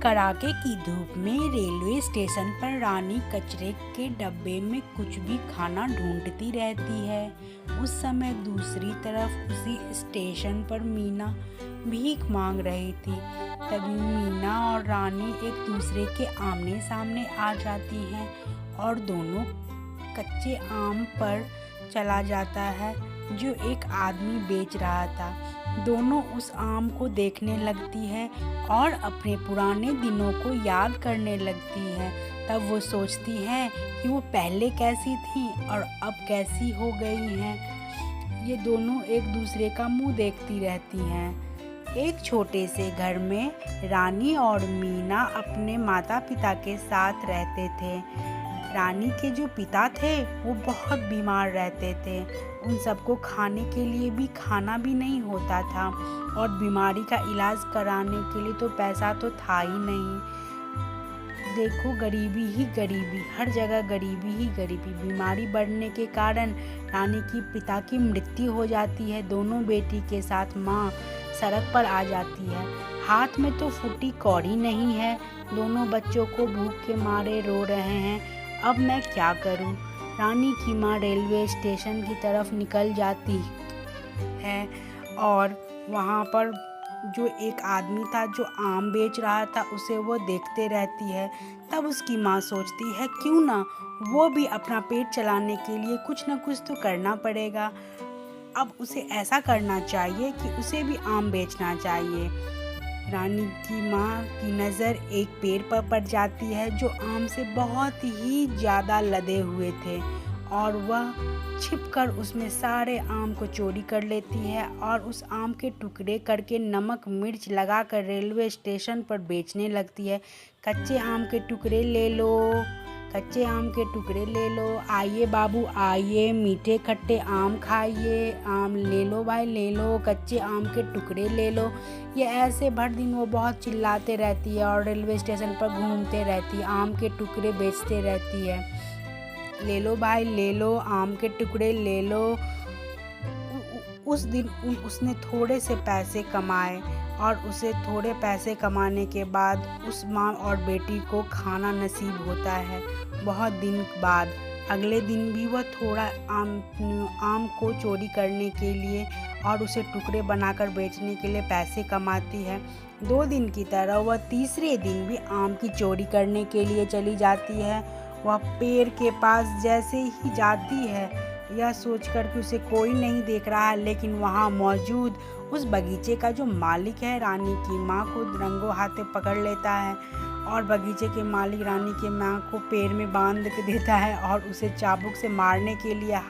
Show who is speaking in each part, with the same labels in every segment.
Speaker 1: कड़ाके की धूप में रेलवे स्टेशन पर रानी कचरे के डब्बे में कुछ भी खाना ढूंढती रहती है। उस समय दूसरी तरफ उसी स्टेशन पर मीना भीख मांग रही थी। तभी मीना और रानी एक दूसरे के आमने सामने आ जाती हैं और दोनों कच्चे आम पर चला जाता है जो एक आदमी बेच रहा था। दोनों उस आम को देखने लगती है और अपने पुराने दिनों को याद करने लगती है। तब वो सोचती है कि वो पहले कैसी थी और अब कैसी हो गई हैं। ये दोनों एक दूसरे का मुंह देखती रहती हैं। एक छोटे से घर में रानी और मीना अपने माता पिता के साथ रहते थे। रानी के जो पिता थे वो बहुत बीमार रहते थे। उन सबको खाने के लिए भी खाना भी नहीं होता था और बीमारी का इलाज कराने के लिए तो पैसा तो था ही नहीं। देखो, गरीबी ही गरीबी, हर जगह गरीबी ही गरीबी। बीमारी बढ़ने के कारण रानी की पिता की मृत्यु हो जाती है। दोनों बेटी के साथ माँ सड़क पर आ जाती है। हाथ में तो फूटी कौड़ी नहीं है। दोनों बच्चों को भूख के मारे रो रहे हैं। अब मैं क्या करूं? रानी की माँ रेलवे स्टेशन की तरफ निकल जाती है और वहाँ पर जो एक आदमी था जो आम बेच रहा था उसे वो देखते रहती है। तब उसकी माँ सोचती है क्यों ना वो भी अपना पेट चलाने के लिए कुछ ना कुछ तो करना पड़ेगा। अब उसे ऐसा करना चाहिए कि उसे भी आम बेचना चाहिए। रानी की माँ की नज़र एक पेड़ पर पड़ जाती है जो आम से बहुत ही ज़्यादा लदे हुए थे और वह छिपकर उसमें सारे आम को चोरी कर लेती है और उस आम के टुकड़े करके नमक मिर्च लगाकर रेलवे स्टेशन पर बेचने लगती है। कच्चे आम के टुकड़े ले लो, कच्चे आम के टुकड़े ले लो, आइए बाबू आइए, मीठे खट्टे आम खाइए, आम ले लो भाई ले लो, कच्चे आम के टुकड़े ले लो। ये ऐसे भर दिन वो बहुत चिल्लाते रहती है और रेलवे स्टेशन पर घूमते रहती है, आम के टुकड़े बेचते रहती है। ले लो भाई ले लो, आम के टुकड़े ले लो। उस दिन उसने थोड़े से पैसे कमाए और उसे थोड़े पैसे कमाने के बाद उस माँ और बेटी को खाना नसीब होता है। बहुत दिन बाद अगले दिन भी वह थोड़ा आम को चोरी करने के लिए और उसे टुकड़े बनाकर बेचने के लिए पैसे कमाती है। 2 दिन की तरह वह तीसरे दिन भी आम की चोरी करने के लिए चली जाती है। वह पेड़ के पास जैसे ही जाती है यह सोचकर कि उसे कोई नहीं देख रहा है, लेकिन वहाँ मौजूद उस बगीचे का जो मालिक है रानी की माँ को रंगों हाथे पकड़ लेता है और बगीचे के मालिक रानी की माँ को पेड़ में बांध के देता है और उसे चाबुक से मारने के लिए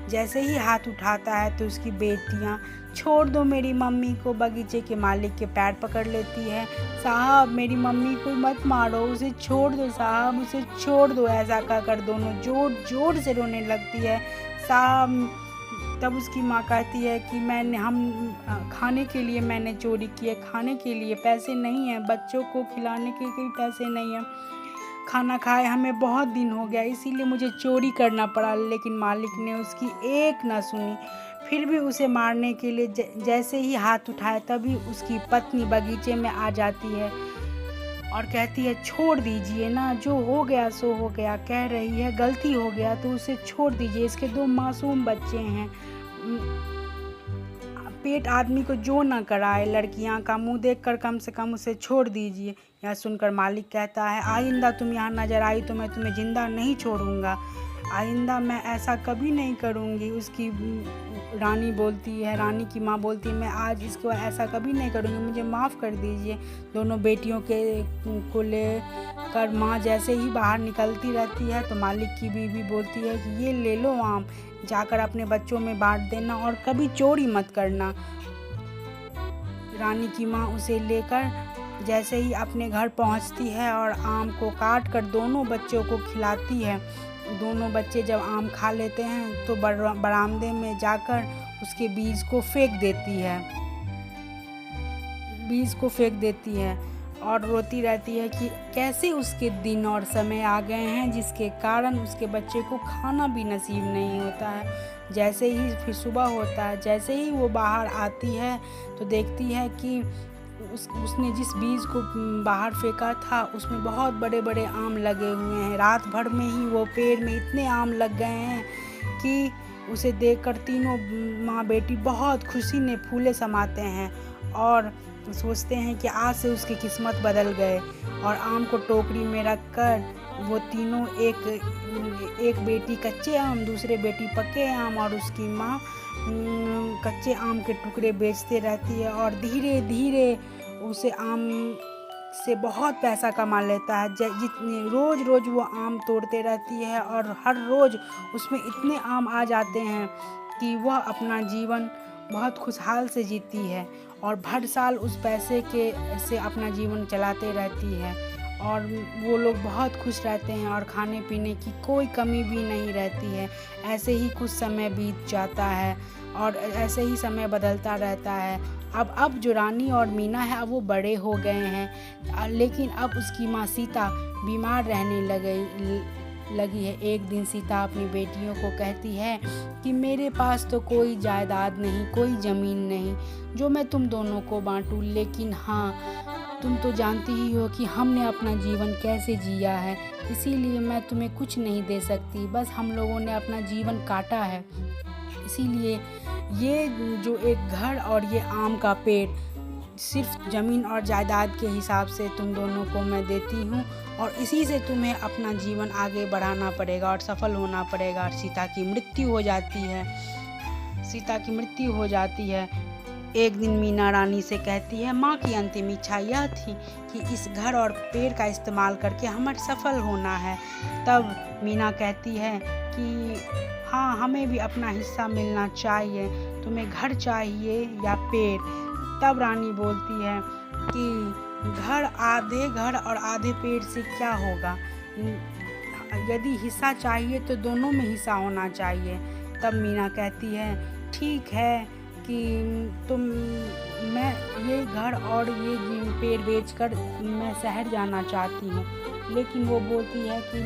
Speaker 1: जैसे ही हाथ उठाता है तो उसकी बेटियाँ छोड़ दो मेरी मम्मी को, बगीचे के मालिक के पैर पकड़ लेती है। साहब मेरी मम्मी को मत मारो, उसे छोड़ दो साहब, उसे छोड़ दो। ऐसा कहकर दोनों जोर जोर से रोने लगती है। साहब तब उसकी माँ कहती है कि हम खाने के लिए मैंने चोरी की है, खाने के लिए पैसे नहीं हैं, बच्चों को खिलाने के लिए पैसे नहीं हैं, खाना खाए हमें बहुत दिन हो गया इसीलिए मुझे चोरी करना पड़ा। लेकिन मालिक ने उसकी एक ना सुनी, फिर भी उसे मारने के लिए जैसे ही हाथ उठाए तभी उसकी पत्नी बगीचे में आ जाती है और कहती है छोड़ दीजिए ना, जो हो गया सो हो गया, कह रही है गलती हो गया तो उसे छोड़ दीजिए, इसके 2 मासूम बच्चे हैं, पेट आदमी को जो ना कराए, लड़कियां का मुंह देखकर कम से कम उसे छोड़ दीजिए। यह सुनकर मालिक कहता है आइंदा तुम यहाँ नजर आई तो मैं तुम्हें जिंदा नहीं छोड़ूंगा, आइंदा मैं ऐसा कभी नहीं करूँगी। उसकी रानी बोलती है, रानी की माँ बोलती है मैं आज इसको ऐसा कभी नहीं करूँगी, मुझे माफ़ कर दीजिए। दोनों बेटियों को ले कर माँ जैसे ही बाहर निकलती रहती है तो मालिक की बीवी बोलती है कि ये ले लो आम, जाकर अपने बच्चों में बांट देना और कभी चोरी मत करना। रानी की माँ उसे लेकर जैसे ही अपने घर पहुँचती है और आम को काट कर दोनों बच्चों को खिलाती है। दोनों बच्चे जब आम खा लेते हैं तो बरामदे में जाकर उसके बीज को फेंक देती है और रोती रहती है कि कैसे उसके दिन और समय आ गए हैं जिसके कारण उसके बच्चे को खाना भी नसीब नहीं होता है। जैसे ही फिर सुबह होता है, जैसे ही वो बाहर आती है तो देखती है कि उसने जिस बीज को बाहर फेंका था उसमें बहुत बड़े बड़े आम लगे हुए हैं। रात भर में ही वो पेड़ में इतने आम लग गए हैं कि उसे देखकर तीनों माँ बेटी बहुत खुशी ने फूले समाते हैं और सोचते हैं कि आज से उसकी किस्मत बदल गए। और आम को टोकरी में रखकर वो तीनों एक बेटी कच्चे आम, दूसरे बेटी पके आम और उसकी माँ कच्चे आम के टुकड़े बेचते रहती है और धीरे धीरे उसे आम से बहुत पैसा कमा लेता है। जितने रोज़ वो आम तोड़ते रहती है और हर रोज़ उसमें इतने आम आ जाते हैं कि वह अपना जीवन बहुत खुशहाल से जीती है और भर साल उस पैसे से अपना जीवन चलाते रहती है और वो लोग बहुत खुश रहते हैं और खाने पीने की कोई कमी भी नहीं रहती है। ऐसे ही कुछ समय बीत जाता है और ऐसे ही समय बदलता रहता है। अब जो रानी और मीना है अब वो बड़े हो गए हैं, लेकिन अब उसकी माँ सीता बीमार रहने लगी है। एक दिन सीता अपनी बेटियों को कहती है कि मेरे पास तो कोई जायदाद नहीं, कोई ज़मीन नहीं जो मैं तुम दोनों को बांटूं, लेकिन हाँ तुम तो जानती ही हो कि हमने अपना जीवन कैसे जिया है, इसीलिए मैं तुम्हें कुछ नहीं दे सकती। बस हम लोगों ने अपना जीवन काटा है, इसीलिए ये जो एक घर और ये आम का पेड़ सिर्फ ज़मीन और जायदाद के हिसाब से तुम दोनों को मैं देती हूँ और इसी से तुम्हें अपना जीवन आगे बढ़ाना पड़ेगा और सफल होना पड़ेगा। और सीता की मृत्यु हो जाती है। एक दिन मीना रानी से कहती है, माँ की अंतिम इच्छा यह थी कि इस घर और पेड़ का इस्तेमाल करके हमें सफल होना है। तब मीना कहती है कि हाँ, हमें भी अपना हिस्सा मिलना चाहिए, तुम्हें घर चाहिए या पेड़। तब रानी बोलती है कि आधे घर और आधे पेड़ से क्या होगा, यदि हिस्सा चाहिए तो दोनों में हिस्सा होना चाहिए। तब मीना कहती है ठीक है कि मैं ये घर और ये पेड़ बेचकर मैं शहर जाना चाहती हूँ। लेकिन वो बोलती है कि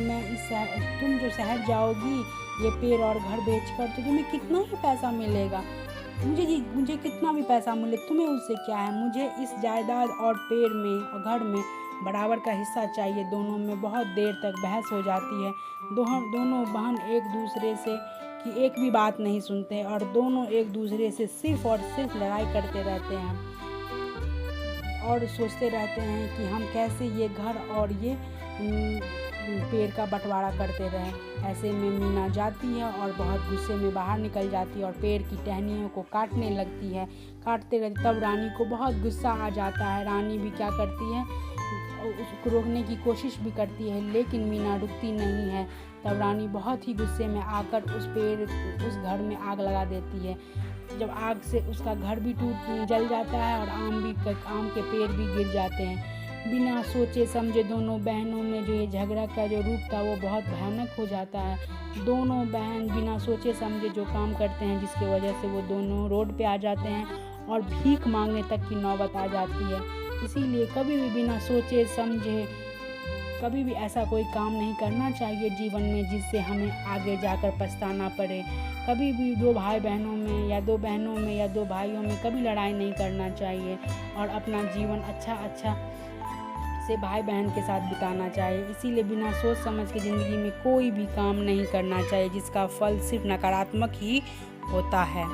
Speaker 1: तुम जो शहर जाओगी ये पेड़ और घर बेचकर तो तुम्हें कितना ही पैसा मिलेगा, मुझे कितना भी पैसा मिले तुम्हें उससे क्या है, मुझे इस जायदाद और पेड़ में और घर में बराबर का हिस्सा चाहिए। दोनों में बहुत देर तक बहस हो जाती है। दोनों बहन एक दूसरे से की एक भी बात नहीं सुनते और दोनों एक दूसरे से सिर्फ और सिर्फ लड़ाई करते रहते हैं और सोचते रहते हैं कि हम कैसे ये घर और ये पेड़ का बंटवारा करते रहें। ऐसे में मीना जाती है और बहुत गुस्से में बाहर निकल जाती है और पेड़ की टहनियों को काटने लगती है। काटते रहती तब रानी को बहुत गुस्सा आ जाता है। रानी भी क्या करती है, उसको रोकने की कोशिश भी करती है, लेकिन मीना रुकती नहीं है। तब रानी बहुत ही गुस्से में आकर उस घर में आग लगा देती है। जब आग से उसका घर भी जल जाता है और आम के पेड़ भी गिर जाते हैं। बिना सोचे समझे दोनों बहनों में जो ये झगड़ा का जो रूप था वो बहुत भयानक हो जाता है। दोनों बहन बिना सोचे समझे जो काम करते हैं जिसकी वजह से वो दोनों रोड पे आ जाते हैं और भीख मांगने तक की नौबत आ जाती है। इसीलिए कभी भी बिना सोचे समझे कभी भी ऐसा कोई काम नहीं करना चाहिए जीवन में जिससे हमें आगे जाकर पछताना पड़े। कभी भी दो भाई बहनों में या दो बहनों में या दो भाइयों में कभी लड़ाई नहीं करना चाहिए और अपना जीवन अच्छा से भाई बहन के साथ बिताना चाहिए। इसीलिए बिना सोच समझ के ज़िंदगी में कोई भी काम नहीं करना चाहिए जिसका फल सिर्फ नकारात्मक ही होता है।